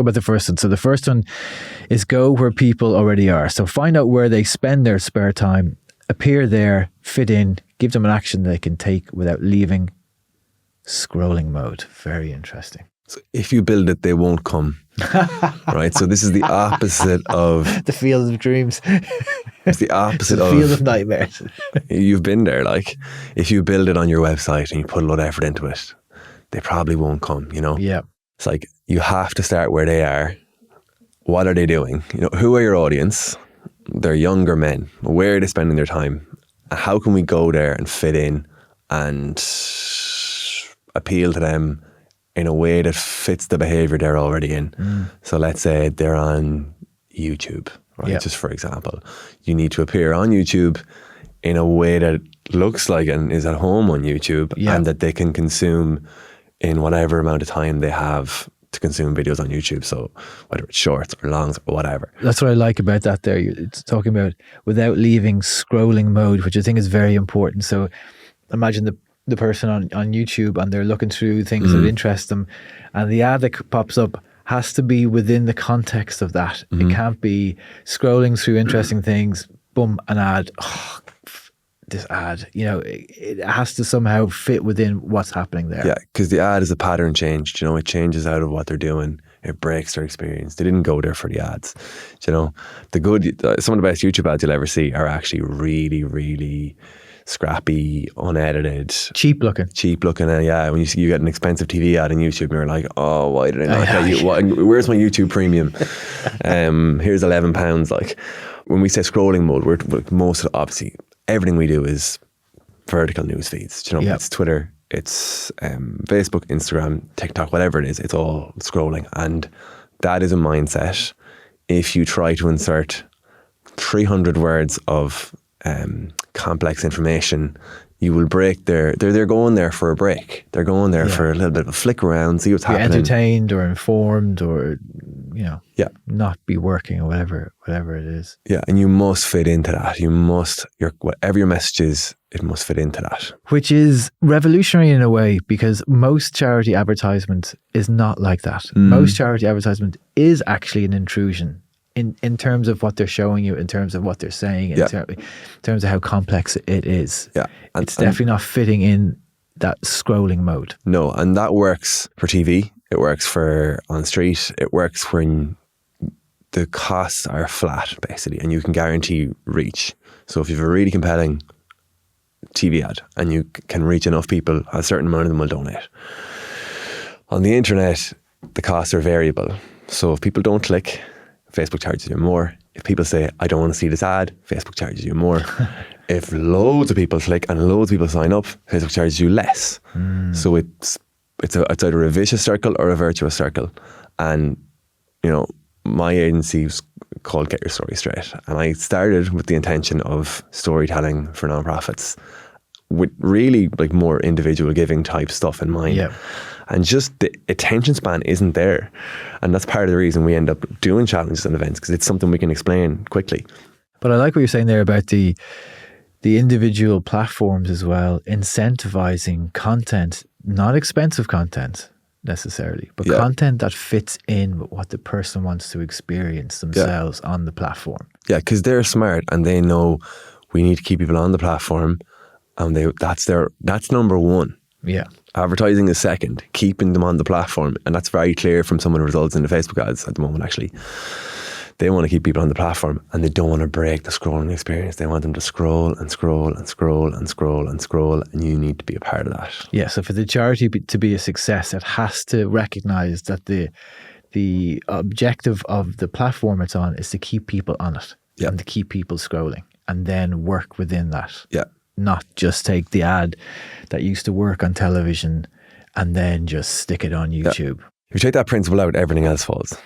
About the first one. So the first one is go where people already are. So find out where they spend their spare time, appear there, fit in, give them an action they can take without leaving scrolling mode. Very interesting. So if you build it, they won't come. Right? So this is the opposite of... The field of dreams. It's the opposite the of... field of nightmares. You've been there. Like, if you build it on your website and you put a lot of effort into it, they probably won't come, you know? Yeah. It's like, you have to start where they are. What are they doing? You know, who are your audience? They're younger men. Where are they spending their time? How can we go there and fit in and appeal to them in a way that fits the behavior they're already in? So let's say they're on YouTube, right? Yep. Just for example, you need to appear on YouTube in a way that looks like and is at home on YouTube, and that they can consume in whatever amount of time they have to consume videos on YouTube. So whether it's shorts or longs or whatever. That's what I like about that there. It's talking about without leaving scrolling mode, which I think is very important. So imagine the person on YouTube and they're looking through things that interest them, and the ad that pops up has to be within the context of that. It can't be scrolling through interesting things, boom, an ad. Oh, this ad, you know, it has to somehow fit within what's happening there. Yeah, because the ad is a pattern change. You know, it changes out of what they're doing. It breaks their experience. They didn't go there for the ads. You know, some of the best YouTube ads you'll ever see are actually really, really scrappy, unedited, cheap looking. And yeah, when you get an expensive TV ad on YouTube, and you're like, oh, why did I not get you? Where's my YouTube Premium? Here's £11. Like, when we say scrolling mode, we're most of obviously everything we do is vertical news feeds. You know, it's Twitter, it's Facebook, Instagram, TikTok, whatever it is. It's all scrolling, and that is a mindset. If you try to insert 300 words of complex information, you will break they're going there for a break. They're going there for a little bit of a flick around, see what's happening. Entertained or informed, or not be working, or whatever it is. Yeah, and you must fit into that. You must, whatever your message is, it must fit into that. Which is revolutionary in a way, because most charity advertisement is not like that. Most charity advertisement is actually an intrusion in terms of what they're showing you, in terms of what they're saying, in terms of how complex it is. Yeah. It's definitely not fitting in that scrolling mode. No, and that works for TV. It works for on street. It works when the costs are flat, basically, and you can guarantee reach. So if you have a really compelling TV ad and you can reach enough people, a certain amount of them will donate. On the internet, the costs are variable. So if people don't click, Facebook charges you more. If people say, I don't want to see this ad, Facebook charges you more. If loads of people click and loads of people sign up, Facebook charges you less. So it's either a vicious circle or a virtuous circle. And, you know, my agency was called Get Your Story Straight. And I started with the intention of storytelling for nonprofits, with really like more individual giving type stuff in mind. Yeah. And just the attention span isn't there. And that's part of the reason we end up doing challenges and events, because it's something we can explain quickly. But I like what you're saying there about the individual platforms as well, incentivizing content, not expensive content necessarily, but content that fits in with what the person wants to experience themselves on the platform. Yeah, because they're smart and they know we need to keep people on the platform, and that's number one. Yeah. Advertising is second, keeping them on the platform. And that's very clear from some of the results in the Facebook ads at the moment, actually. They want to keep people on the platform, and they don't want to break the scrolling experience. They want them to scroll and scroll and scroll and scroll and scroll, and you need to be a part of that. Yeah, so for the charity to be a success, it has to recognize that the objective of the platform it's on is to keep people on it and to keep people scrolling, and then work within that. Yeah. Not just take the ad that used to work on television and then just stick it on YouTube. If you take that principle out, everything else falls.